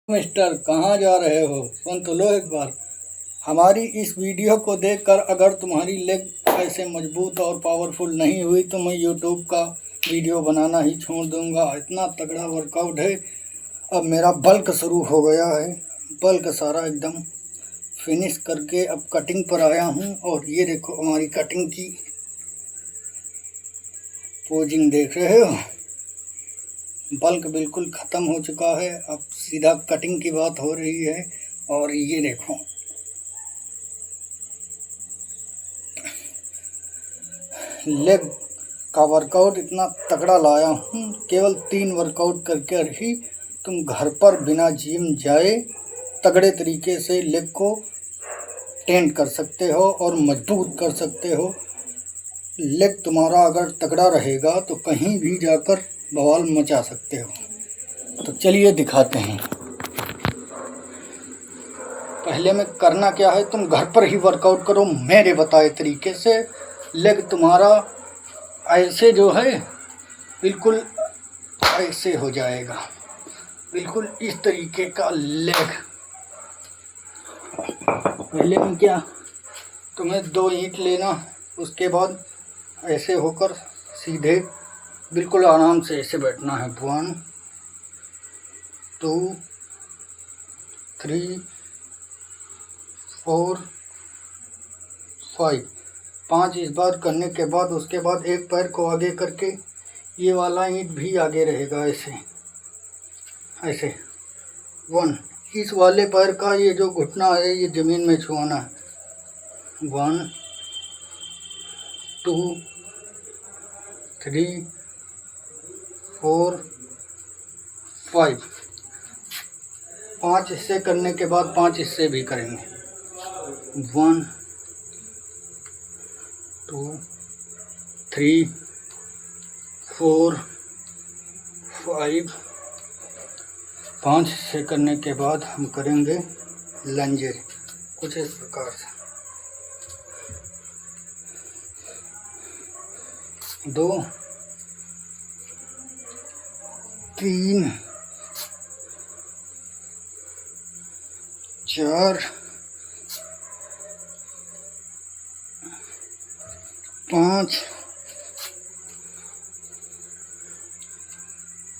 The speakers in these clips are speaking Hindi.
मिस्टर, कहाँ जा रहे हो? सुन तो लो एक बार। हमारी इस वीडियो को देखकर अगर तुम्हारी लेग ऐसे मजबूत और पावरफुल नहीं हुई तो मैं यूट्यूब का वीडियो बनाना ही छोड़ दूंगा। इतना तगड़ा वर्कआउट है। अब मेरा बल्क शुरू हो गया है। बल्क सारा एकदम फिनिश करके अब कटिंग पर आया हूँ। और ये देखो हमारी कटिंग की पोजिंग देख रहे हो। बल्क बिल्कुल ख़त्म हो चुका है। अब सीधा कटिंग की बात हो रही है। और ये देखो लेग का वर्कआउट इतना तगड़ा लाया हूँ। केवल 3 वर्कआउट करके ही तुम घर पर बिना जिम जाए तगड़े तरीके से लेग को टेंड कर सकते हो और मजबूत कर सकते हो। लेग तुम्हारा अगर तगड़ा रहेगा तो कहीं भी जाकर बवाल मचा सकते हो। तो चलिए दिखाते हैं। पहले में करना क्या है, तुम घर पर ही वर्कआउट करो मेरे बताए तरीके से। लेग तुम्हारा ऐसे जो है बिल्कुल ऐसे हो जाएगा, बिल्कुल इस तरीके का लेग। पहले में क्या, तुम्हें 2 ईंट लेना, उसके बाद ऐसे होकर सीधे बिल्कुल आराम से ऐसे बैठना है। 1 2 3 4 5 5 इस बार करने के बाद उसके बाद एक पैर को आगे करके ये वाला ईंट भी आगे रहेगा ऐसे ऐसे। 1 इस वाले पैर का ये जो घुटना है ये ज़मीन में छुआना है। 1 2 3 4 5 5 हिस्से करने के बाद 5 हिस्से भी करेंगे। 1 2 3 4 5 5 हिस्से करने के बाद हम करेंगे लंजेस कुछ इस प्रकार से। 2 3 4 5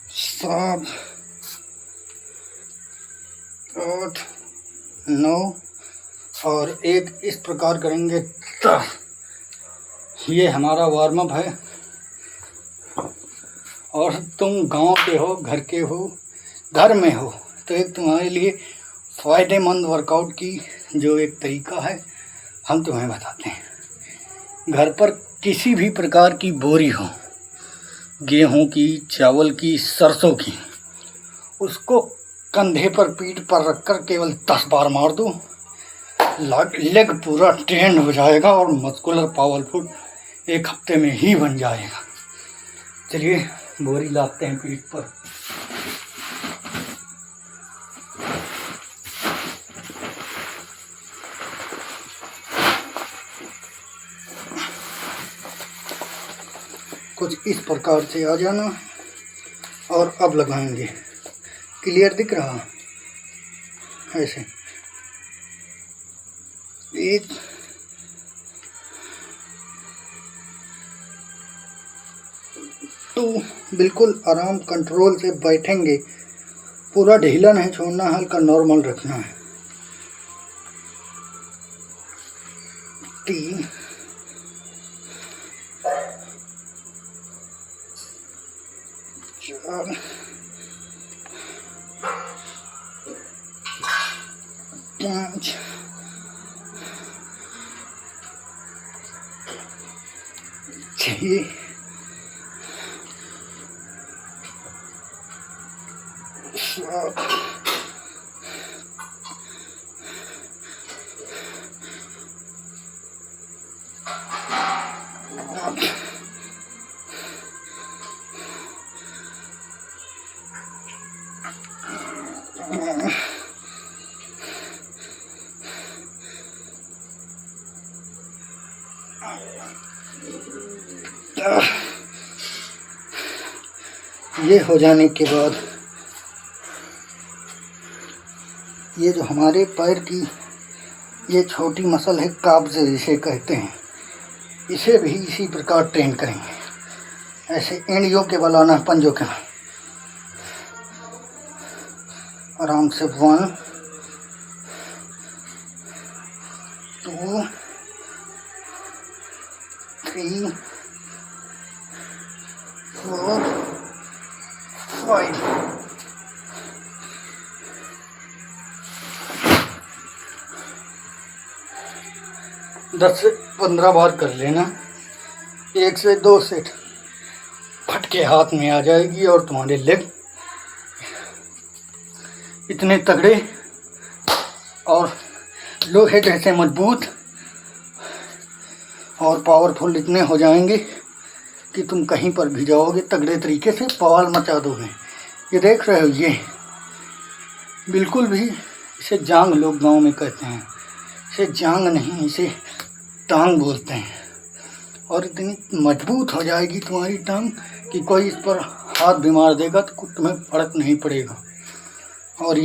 7 8 9 और 1 इस प्रकार करेंगे 10। ये हमारा वार्म अप है। और तुम गांव के हो, घर के हो, घर में हो तो एक तुम्हारे लिए फ़ायदेमंद वर्कआउट की जो एक तरीका है हम तुम्हें बताते हैं। घर पर किसी भी प्रकार की बोरी हो, गेहूं की, चावल की, सरसों की, उसको कंधे पर, पीठ पर रखकर केवल 10 बार मार दो। लेग पूरा ट्रेंड हो जाएगा और मस्कुलर पावरफुल 1 हफ्ते में ही बन जाएगा। चलिए बोरी लाते हैं पीठ पर। कुछ इस प्रकार से आ जाना और अब लगाएंगे। क्लियर दिख रहा ऐसे। 1 2 बिल्कुल आराम कंट्रोल से बैठेंगे। पूरा ढीला नहीं छोड़ना, हल्का नॉर्मल रखना है। 3 4 5 6 7 8 ये हो जाने के बाद ये जो हमारे पैर की ये छोटी मसल है, काब्ज़ जिसे कहते हैं, इसे भी इसी प्रकार ट्रेन करेंगे। ऐसे एड़ियों के बल आना, पंजों के आराम से 1 2 3 4 5। 10 से 15 बार कर लेना। 1 से 2 सेट फटके हाथ में आ जाएगी और तुम्हारे लेग इतने तगड़े और लोहे जैसे मजबूत और पावरफुल इतने हो जाएंगे कि तुम कहीं पर भी जाओगे तगड़े तरीके से बवाल मचा दोगे। ये देख रहे हो, ये बिल्कुल भी, इसे जांग लोग गांव में कहते हैं, इसे जांग नहीं, इसे टांग बोलते हैं। और इतनी मजबूत हो जाएगी तुम्हारी टांग कि कोई इस पर हाथ भी मार देगा तो तुम्हें फर्क नहीं पड़ेगा। और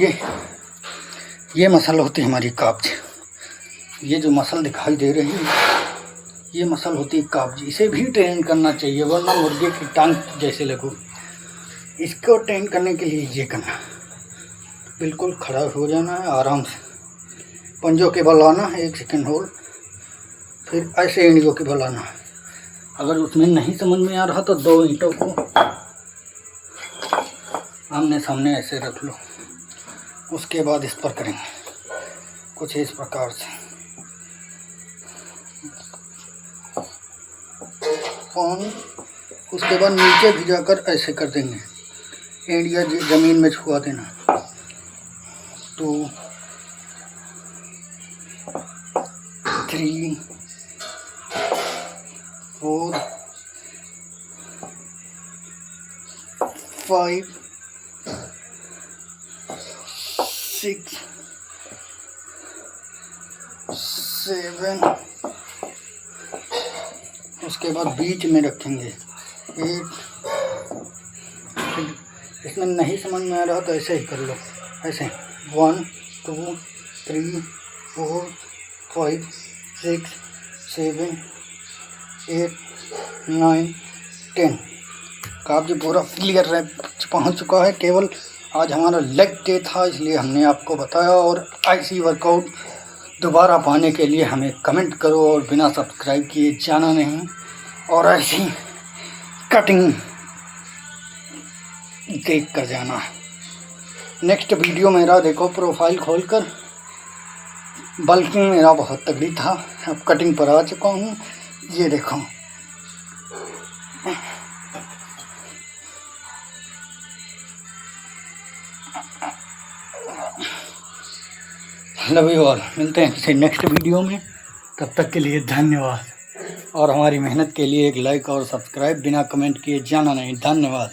ये मसल होती है हमारी काब्ज़। ये जो मसल दिखाई दे रही है, ये मसल होती है काब्ज़। इसे भी ट्रेन करना चाहिए, वरना मुर्गे की टांग जैसे लगो। इसको ट्रेन करने के लिए ये करना, बिल्कुल खड़ा हो जाना है, आराम से पंजों के बल आना है, 1 सेकंड होल्ड, फिर ऐसे एड़ियों के बल आना है। अगर उसमें नहीं समझ में आ रहा तो 2 ईंटों को आमने सामने ऐसे रख लो। उसके बाद इस पर करेंगे कुछ इस प्रकार से, 1। उसके बाद नीचे भी जाकर ऐसे कर देंगे, एड़िया ज़मीन में छुआ देना। 2 3 4 5 6 7। उसके बाद बीच में रखेंगे 8। इसमें नहीं समझ में आ रहा तो ऐसे ही कर लो, ऐसे 1 2 3 4 5 6 7 8 9 10। काब्ज़ पूरा क्लियर पहुंच चुका है। केवल आज हमारा लेग डे था, इसलिए हमने आपको बताया। और ऐसी वर्कआउट दोबारा पाने के लिए हमें कमेंट करो और बिना सब्सक्राइब किए जाना नहीं। और ऐसी कटिंग देख कर जाना। नेक्स्ट वीडियो मेरा देखो प्रोफाइल खोलकर, बल्किंग मेरा बहुत तगड़ी था, अब कटिंग पर आ चुका हूँ। ये देखो, लव यू ऑल। मिलते हैं किसी नेक्स्ट वीडियो में, तब तक के लिए धन्यवाद। और हमारी मेहनत के लिए एक लाइक और सब्सक्राइब बिना कमेंट किए जाना नहीं। धन्यवाद।